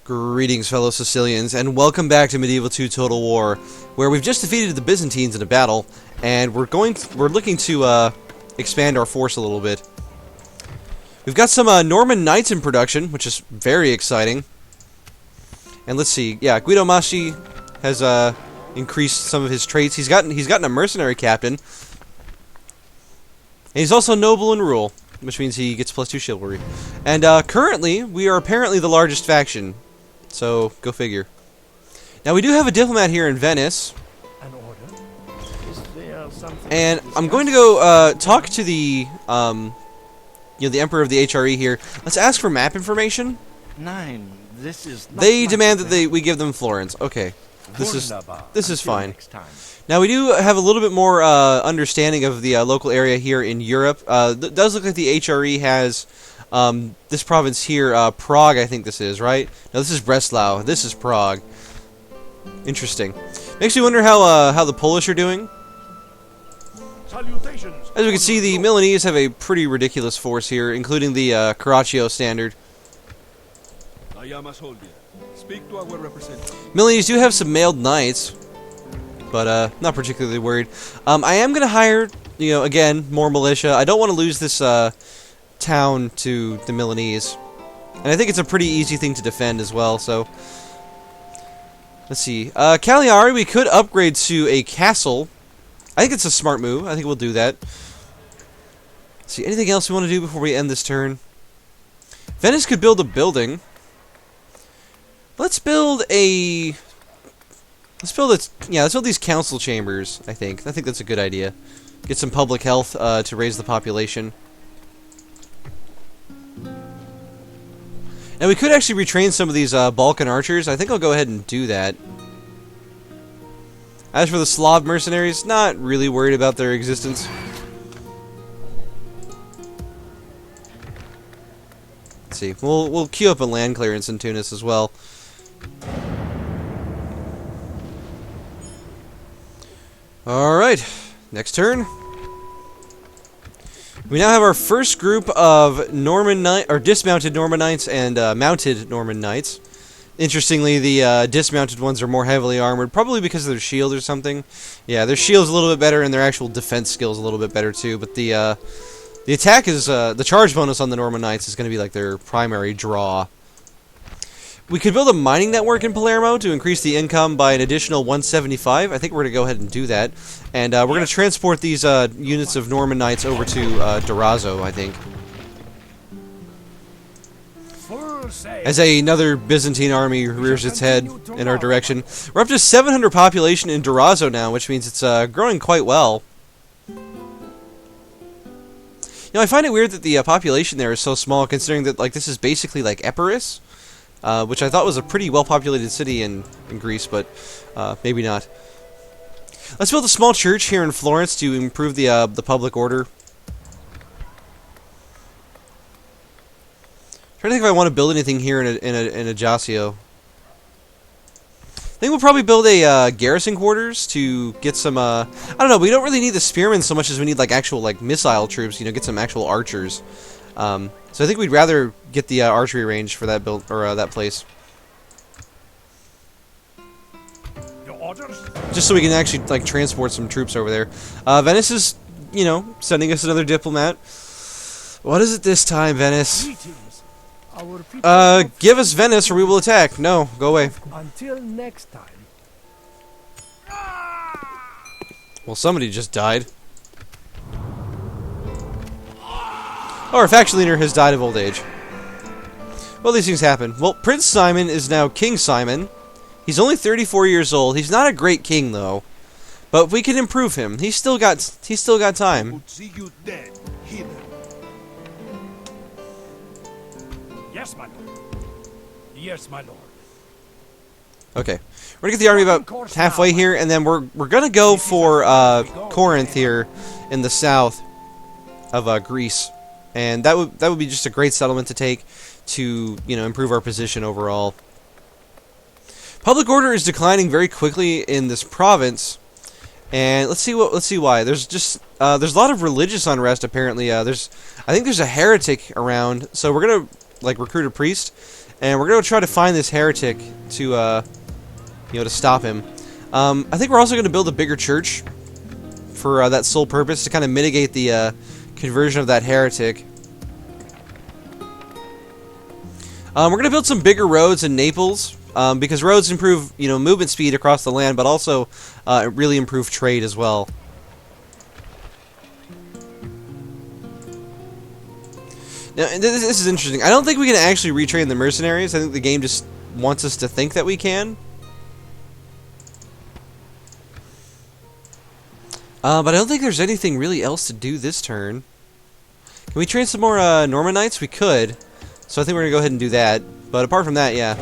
Greetings, fellow Sicilians, and welcome back to Medieval 2 Total War, where we've just defeated the Byzantines in a battle, and we're looking to expand our force a little bit. We've got some Norman Knights in production, which is very exciting. And let's see, yeah, Guido Masci has increased some of his traits. He's gotten a mercenary captain, and he's also noble in rule, which means he gets +2 chivalry. And currently, we are apparently the largest faction. So, go figure. Now, we do have a diplomat here in Venice. An order? Is there something And I'm going to go talk to the, the Emperor of the HRE here. Let's ask for map information. This is not They demand that we give them Florence. Okay. This is fine. Now, we do have a little bit more understanding of the local area here in Europe. It does look like the HRE has this province here, Prague, I think this is, right? No, this is Breslau. This is Prague. Interesting. Makes me wonder how the Polish are doing. Salutations. As we can see, the Milanese have a pretty ridiculous force here, including the Carraccio standard. I am a soldier. Speak to our representative. Milanese do have some mailed knights, but not particularly worried. I am going to hire, again, more militia. I don't want to lose this town to the Milanese. And I think it's a pretty easy thing to defend as well, so... Let's see. Cagliari, we could upgrade to a castle. I think it's a smart move. I think we'll do that. Let's see, anything else we want to do before we end this turn? Venice could build a building. Let's build a... Let's build these council chambers, I think. I think that's a good idea. Get some public health to raise the population. Now, we could actually retrain some of these Balkan archers. I think I'll go ahead and do that. As for the Slav mercenaries, not really worried about their existence. Let's see. We'll queue up a land clearance in Tunis as well. Alright, next turn. We now have our first group of dismounted Norman Knights and mounted Norman Knights. Interestingly, the dismounted ones are more heavily armored, probably because of their shield or something. Yeah, their shield's a little bit better, and their actual defense skill's a little bit better too. But the attack is the charge bonus on the Norman Knights is going to be like their primary draw. We could build a mining network in Palermo to increase the income by an additional 175. I think we're going to go ahead and do that. And we're going to transport these units of Norman Knights over to Durazzo, I think. As another Byzantine army rears its head in our direction. We're up to 700 population in Durazzo now, which means it's growing quite well. I find it weird that the population there is so small, considering that this is basically like Epirus. Which I thought was a pretty well-populated city in Greece, but maybe not. Let's build a small church here in Florence to improve the public order. Trying to think if I want to build anything here in Ajaccio. I think we'll probably build a garrison quarters to get some. I don't know. We don't really need the spearmen so much as we need actual missile troops. Get some actual archers. So I think we'd rather get the archery range for that build or that place. Your orders? Just so we can actually transport some troops over there. Venice is, sending us another diplomat. What is it this time, Venice? Give us Venice or we will attack. No, go away. Until next time. Well, somebody just died. Oh, our faction leader has died of old age. Well, these things happen. Well, Prince Simon is now King Simon. He's only 34 years old. He's not a great king, though. But we can improve him. He's still got time. Would see you dead, heathen. Yes, my lord. Yes, my lord. Okay. We're gonna get the army about halfway here, and then we're gonna go for Corinth here in the south of Greece. And that would be just a great settlement to take to, improve our position overall. Public order is declining very quickly in this province, and let's see why. There's a lot of religious unrest apparently. I think there's a heretic around, so we're gonna recruit a priest and we're gonna try to find this heretic to, to stop him. I think we're also gonna build a bigger church for that sole purpose, to kind of mitigate the conversion of that heretic. We're going to build some bigger roads in Naples, because roads improve, movement speed across the land, but also really improve trade as well. Now, this is interesting. I don't think we can actually retrain the mercenaries. I think the game just wants us to think that we can. But I don't think there's anything really else to do this turn. Can we train some more Norman Knights? We could. So I think we're going to go ahead and do that. But apart from that, yeah.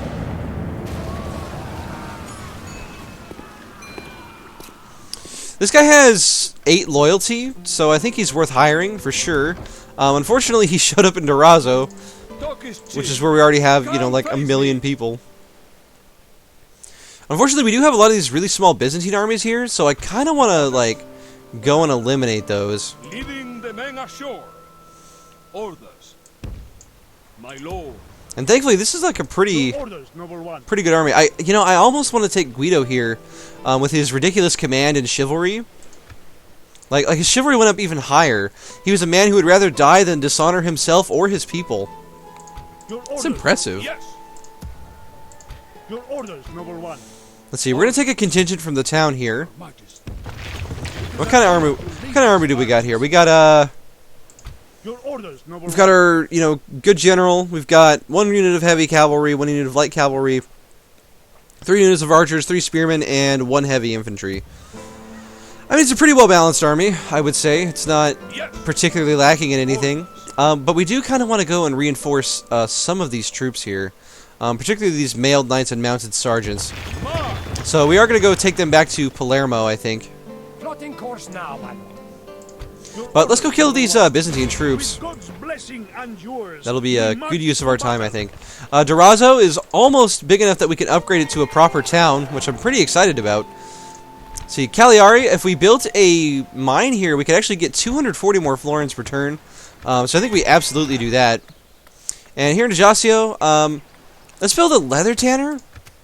This guy has 8 loyalty, so I think he's worth hiring for sure. Unfortunately, he showed up in Durazzo, which is where we already have, like 1 million people. Unfortunately, we do have a lot of these really small Byzantine armies here, so I kind of want to, like, go and eliminate those. Leading the men ashore. Orders. My lord. And thankfully, this is like a pretty good army. I almost want to take Guido here, with his ridiculous command and chivalry. Like his chivalry went up even higher. He was a man who would rather die than dishonor himself or his people. It's impressive. Yes. Your orders, noble one. Let's see. We're gonna take a contingent from the town here. What kind of army? What kind of army do we got here? We got Your orders, noble we've got our good general. We've got 1 unit of heavy cavalry, 1 unit of light cavalry, 3 units of archers, 3 spearmen, and 1 heavy infantry. I mean, it's a pretty well-balanced army, I would say. It's not particularly lacking in anything. But we do kind of want to go and reinforce some of these troops here. Particularly these mailed knights and mounted sergeants. So we are going to go take them back to Palermo, I think. Plotting course now, my lord. But let's go kill these Byzantine troops. God's blessing and yours. That'll be a good use of our time, I think. Durazzo is almost big enough that we can upgrade it to a proper town, which I'm pretty excited about. See, Cagliari, if we built a mine here, we could actually get 240 more florins per turn. So I think we absolutely do that. And here in Ajaccio, let's build a leather tanner.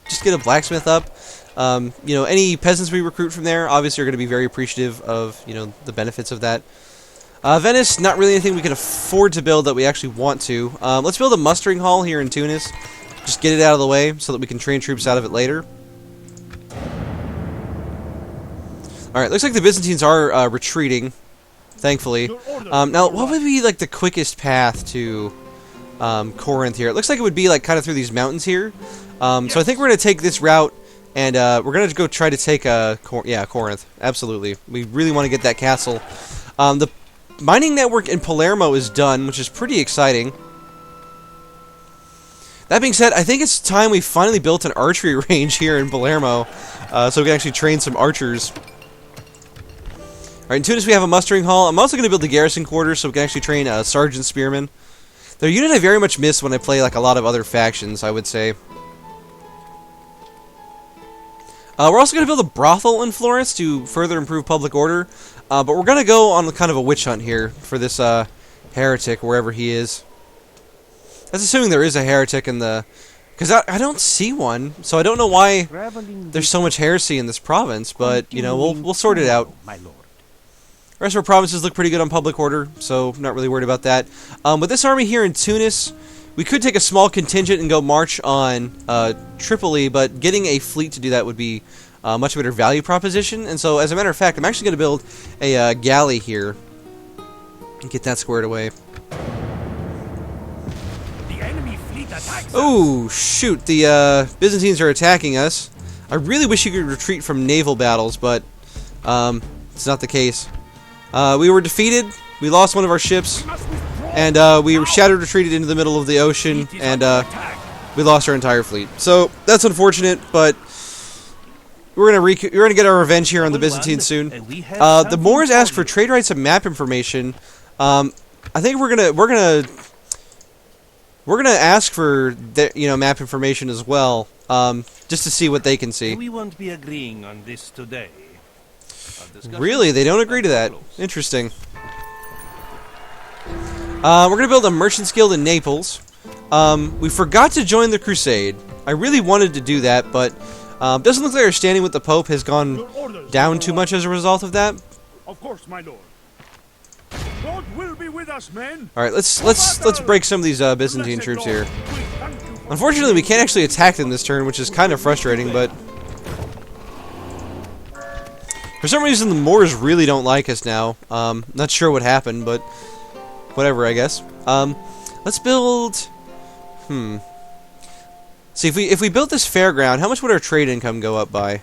Just get a blacksmith up. Any peasants we recruit from there, obviously, are going to be very appreciative of, the benefits of that. Venice, not really anything we can afford to build that we actually want to. Let's build a mustering hall here in Tunis. Just get it out of the way so that we can train troops out of it later. Alright, looks like the Byzantines are retreating, thankfully. Now, what would be, like, the quickest path to Corinth here? It looks like it would be, like, kind of through these mountains here. So I think we're going to take this route, and we're going to go try to take, Corinth. Absolutely. We really want to get that castle. The mining network in Palermo is done, which is pretty exciting. That being said, I think it's time we finally built an archery range here in Palermo, so we can actually train some archers. Alright, in Tunis we have a mustering hall. I'm also going to build the garrison quarters so we can actually train sergeant spearmen. They're a unit I very much miss when I play like a lot of other factions, I would say. We're also going to build a brothel in Florence to further improve public order. But we're going to go on kind of a witch hunt here for this heretic, wherever he is. That's assuming there is a heretic in the... Because I don't see one, so I don't know why there's so much heresy in this province. But, we'll sort it out. My lord. The rest of our provinces look pretty good on public order, so I'm not really worried about that. With this army here in Tunis, we could take a small contingent and go march on Tripoli, but getting a fleet to do that would be a much better value proposition. And so, as a matter of fact, I'm actually going to build a galley here and get that squared away. The enemy fleet attacks us. Oh, shoot. The Byzantines are attacking us. I really wish you could retreat from naval battles, but it's not the case. We were defeated, we lost one of our ships, and we shattered retreated into the middle of the ocean, and we lost our entire fleet. So, that's unfortunate, but we're gonna get our revenge here on the Byzantines soon. The Moors ask for trade rights and map information. I think we're gonna ask for map information as well, just to see what they can see. We won't be agreeing on this today. Really? They don't agree to that. Interesting. We're going to build a Merchants Guild in Naples. We forgot to join the crusade. I really wanted to do that, but doesn't look like our standing with the Pope has gone down too much as a result of that. Of course, my lord. God will be with us, men. All right, let's break some of these Byzantine troops here. Unfortunately, we can't actually attack them this turn, which is kind of frustrating, but for some reason the Moors really don't like us now. Not sure what happened, but whatever, I guess. Let's build. See, if we built this fairground, how much would our trade income go up by?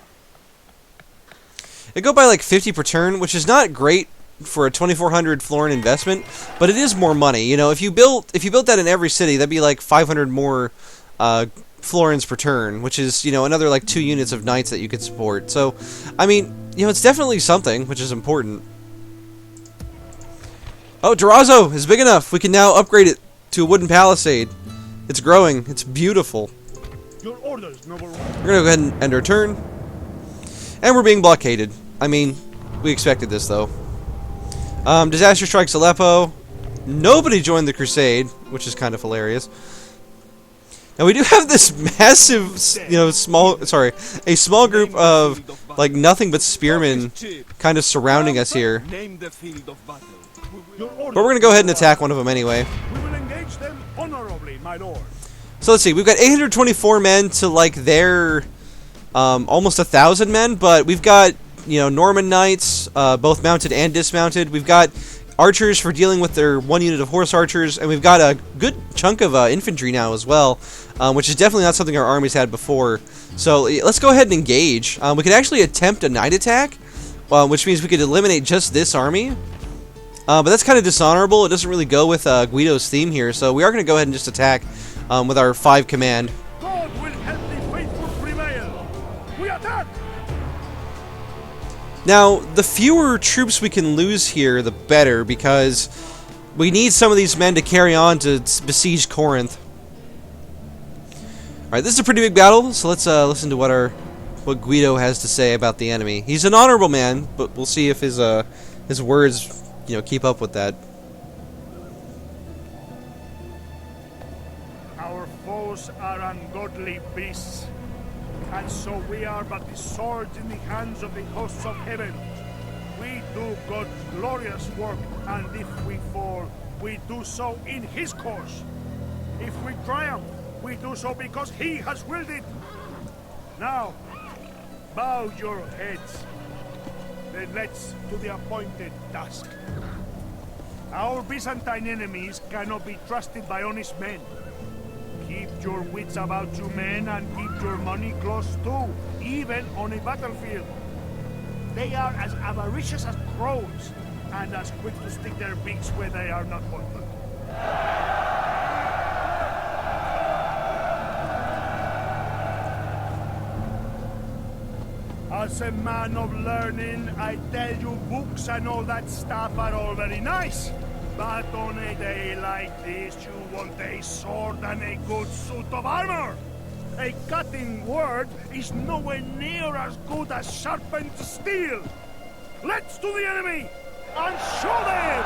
It'd go by like 50 per turn, which is not great for a 2,400 florin investment, but it is more money. You know, if you built that in every city, that'd be like 500 more florins per turn, which is, you know, another like 2 units of knights that you could support. So, I mean, you know, it's definitely something, which is important. Oh, Durazzo is big enough. We can now upgrade it to a wooden palisade. It's growing. It's beautiful. Your orders, noble. We're gonna go ahead and end our turn. And we're being blockaded. I mean, we expected this, though. Disaster strikes Aleppo. Nobody joined the crusade, which is kind of hilarious. And we do have this massive, you know, a small group of, like, nothing but spearmen kind of surrounding us here. But we're going to go ahead and attack one of them anyway. We will engage them honorably, my lord. So let's see, we've got 824 men to, like, their almost 1,000 men, but we've got, you know, Norman knights, both mounted and dismounted. We've got archers for dealing with their 1 unit of horse archers, and we've got a good chunk of infantry now as well, which is definitely not something our armies had before. So let's go ahead and engage. We could actually attempt a night attack, which means we could eliminate just this army. But that's kind of dishonorable. It doesn't really go with Guido's theme here, so we are going to go ahead and just attack with our 5 command. God will help the faithful prevail. We attack! Now, the fewer troops we can lose here, the better, because we need some of these men to carry on to besiege Corinth. Alright, this is a pretty big battle, so let's listen to what Guido has to say about the enemy. He's an honorable man, but we'll see if his words, you know, keep up with that. Our foes are ungodly beasts, and so we are but the swords in the hands of the hosts of heaven. We do God's glorious work, and if we fall, we do so in His cause. If we triumph, we do so because He has willed it. Now, bow your heads. Then let's to the appointed task. Our Byzantine enemies cannot be trusted by honest men. Keep your wits about you, men, and keep your money close too, even on a battlefield. They are as avaricious as crows, and as quick to stick their beaks where they are not wanted. As a man of learning, I tell you books and all that stuff are all very nice. But on a day like this, you want a sword and a good suit of armor. A cutting word is nowhere near as good as sharpened steel. Let's to the enemy and show them!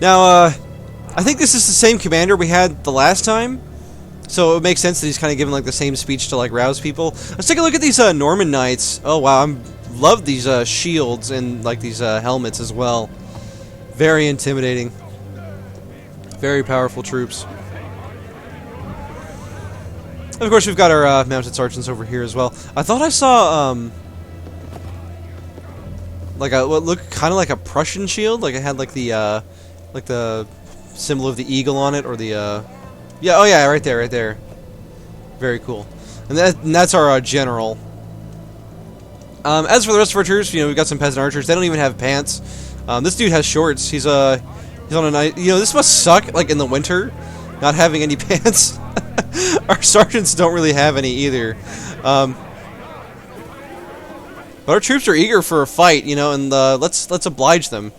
Now, I think this is the same commander we had the last time. So it makes sense that he's kind of giving like the same speech to like rouse people. Let's take a look at these Norman knights. Oh wow, I love these shields and like these helmets as well. Very intimidating. Very powerful troops. And of course we've got our mounted sergeants over here as well. I thought I saw like what looked kind of like a Prussian shield. Like it had like the symbol of the eagle on it, or the yeah, oh yeah, right there. Very cool. And that's our general. As for the rest of our troops, you know, we've got some peasant archers. They don't even have pants. This dude has shorts. He's on a nice. You know, this must suck, like in the winter, not having any pants. Our sergeants don't really have any either. But our troops are eager for a fight, you know, and let's oblige them.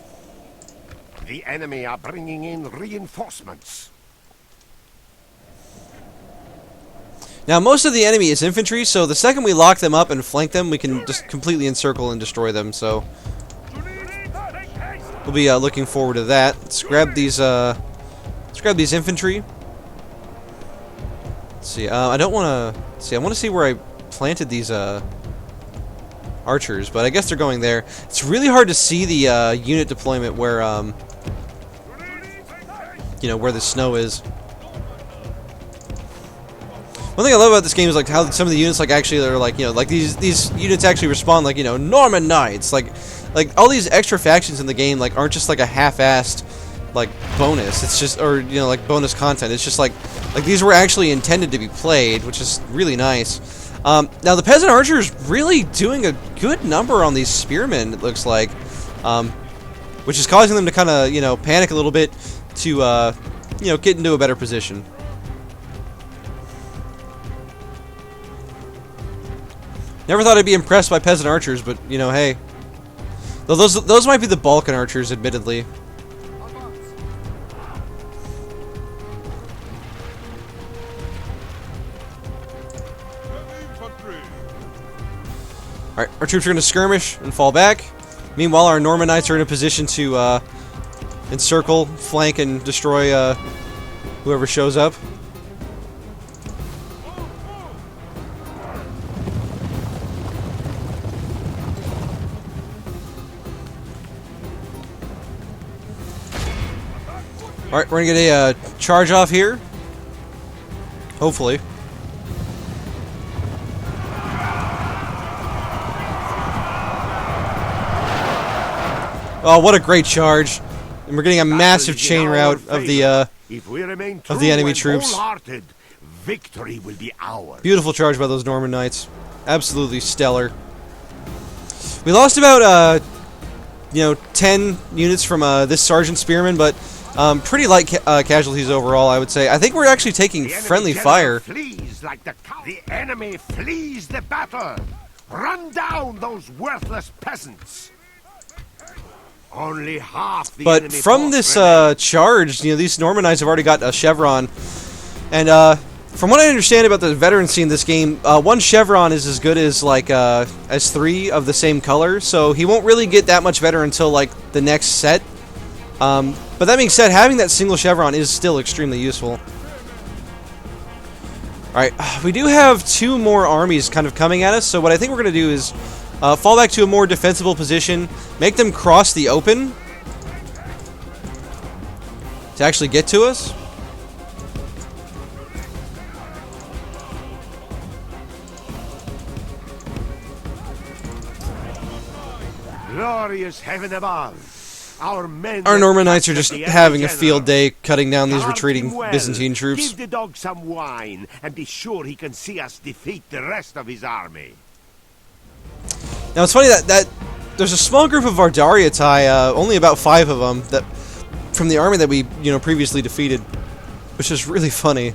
The enemy are bringing in reinforcements. Now, most of the enemy is infantry, so the second we lock them up and flank them, we can just completely encircle and destroy them, so... we'll be looking forward to that. Let's grab these infantry. Let's see. I don't want to see. I want to see where I planted these archers, but I guess they're going there. It's really hard to see the unit deployment where you know, where the snow is. One thing I love about this game is like how some of the units like actually are like, you know, like these units actually respond like, you know, Norman Knights, like all these extra factions in the game like aren't just like a half-assed like bonus. It's just, or you know, like bonus content. It's just like these were actually intended to be played, which is really nice. Now the peasant archers really doing a good number on these spearmen, it looks like, which is causing them to kind of, you know, panic a little bit to you know, get into a better position. Never thought I'd be impressed by peasant archers, but you know, hey. Though those might be the Balkan archers, admittedly. Alright, our troops are going to skirmish and fall back. Meanwhile, our Norman Knights are in a position to encircle, flank, and destroy whoever shows up. Alright, we're going to get a charge off here. Hopefully. Oh, what a great charge. And we're getting a massive chain rout of the enemy troops. Victory will be ours. Beautiful charge by those Norman Knights. Absolutely stellar. We lost about you know, 10 units from this Sergeant Spearman, but pretty light casualties overall, I would say. I think we're actually taking friendly fire. Flees like the enemy flees the battle. Run down those worthless peasants. Only half the But enemy from this charge, you know, these Norman Knights have already got a chevron, and from what I understand about the veterancy in this game, one chevron is as good as like as 3 of the same color, so he won't really get that much better until like the next set. But that being said, having that single chevron is still extremely useful. Alright, we do have 2 more armies kind of coming at us, so what I think we're going to do is fall back to a more defensible position, make them cross the open to actually get to us. Glorious heaven above. Our Norman Knights are just having a field day cutting down these retreating Byzantine troops. Give the dog some wine and be sure he can see us defeat the rest of his army. Now it's funny that there's a small group of Vardariatai, only about 5 of them, that from the army that we, you know, previously defeated, which is really funny.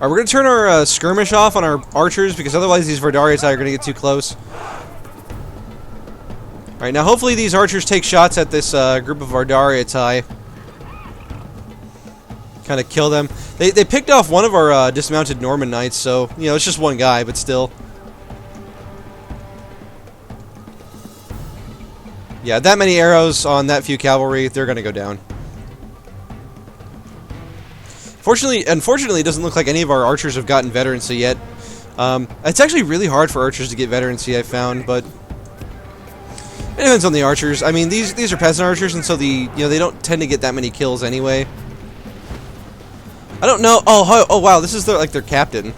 Alright, we're going to turn our skirmish off on our archers, because otherwise these Vardariatai are going to get too close. Alright, now hopefully these archers take shots at this group of Vardariatai. Kind of kill them. They picked off one of our dismounted Norman Knights, so, you know, it's just one guy, but still. Yeah, that many arrows on that few cavalry, they're going to go down. Unfortunately, it doesn't look like any of our archers have gotten veterancy yet. It's actually really hard for archers to get veterancy, I found, but it depends on the archers. I mean, these are peasant archers, and so they don't tend to get that many kills anyway. I don't know. Oh wow, this is their captain.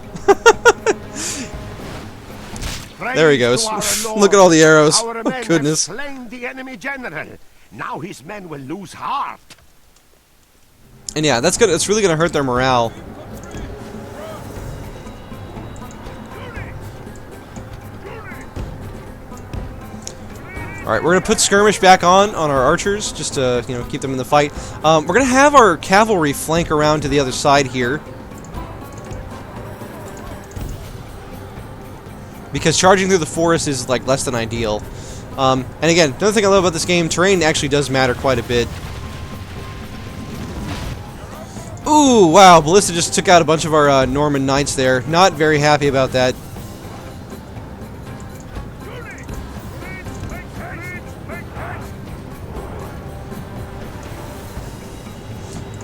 There he goes. Look at all the arrows. Oh, goodness. Slain the enemy general. Now his men will lose heart. And yeah, that's good. It's really going to hurt their morale. Alright, we're going to put skirmish back on our archers, just to, you know, keep them in the fight. We're going to have our cavalry flank around to the other side here. Because charging through the forest is, like, less than ideal. And again, another thing I love about this game, terrain actually does matter quite a bit. Ooh, wow, Ballista just took out a bunch of our Norman knights there. Not very happy about that.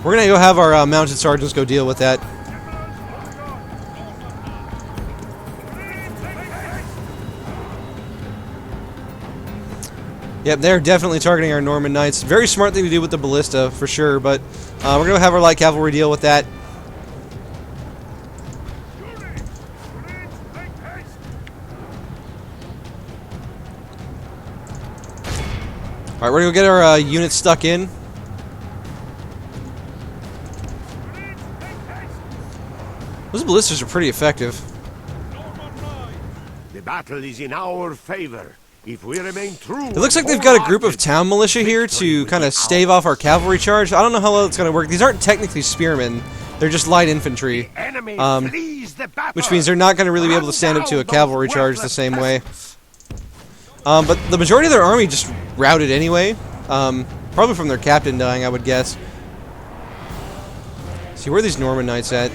We're gonna go have our mounted sergeants go deal with that. Yep, they're definitely targeting our Norman knights. Very smart thing to do with the ballista, for sure, but we're going to have our light cavalry deal with that. Alright, we're going to go get our units stuck in. Those ballistas are pretty effective. The battle is in our favor. If we remain true, It looks like they've got a group of town militia here to kind of stave off our cavalry charge. I don't know how well it's going to work. These aren't technically spearmen. They're just light infantry. Which means they're not going to really be able to stand up to a cavalry charge the same way. But the majority of their army just routed anyway. Probably from their captain dying, I would guess. See, where are these Norman knights at?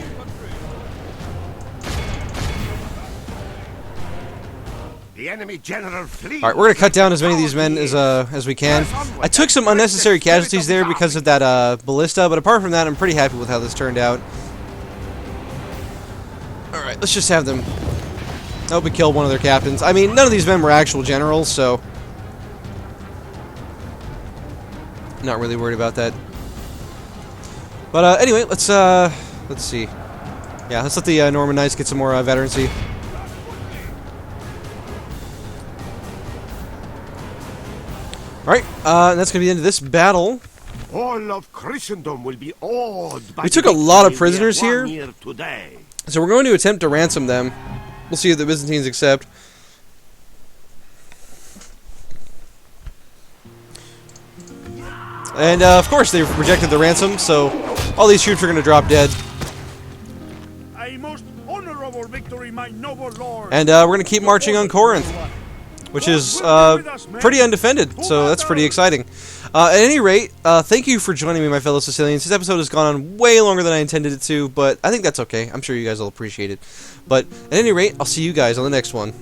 The enemy general flees. Alright, we're going to cut down as many of these men as we can. I took some unnecessary casualties there because of that ballista, but apart from that, I'm pretty happy with how this turned out. Alright, let's just have them... I hope we kill one of their captains. I mean, none of these men were actual generals, so... not really worried about that. But anyway, let's see. Yeah, let's let the Norman Knights get some more veterancy. Alright, that's going to be the end of this battle. All of Christendom will be awed by We took a lot of prisoners here. here, so we're going to attempt to ransom them. We'll see if the Byzantines accept. And, of course, they rejected the ransom, so all these troops are going to drop dead. A most honorable victory, my noble lord. And we're going to keep marching on Corinth, which is pretty undefended, so that's pretty exciting. At any rate, thank you for joining me, my fellow Sicilians. This episode has gone on way longer than I intended it to, but I think that's okay. I'm sure you guys will appreciate it. But at any rate, I'll see you guys on the next one.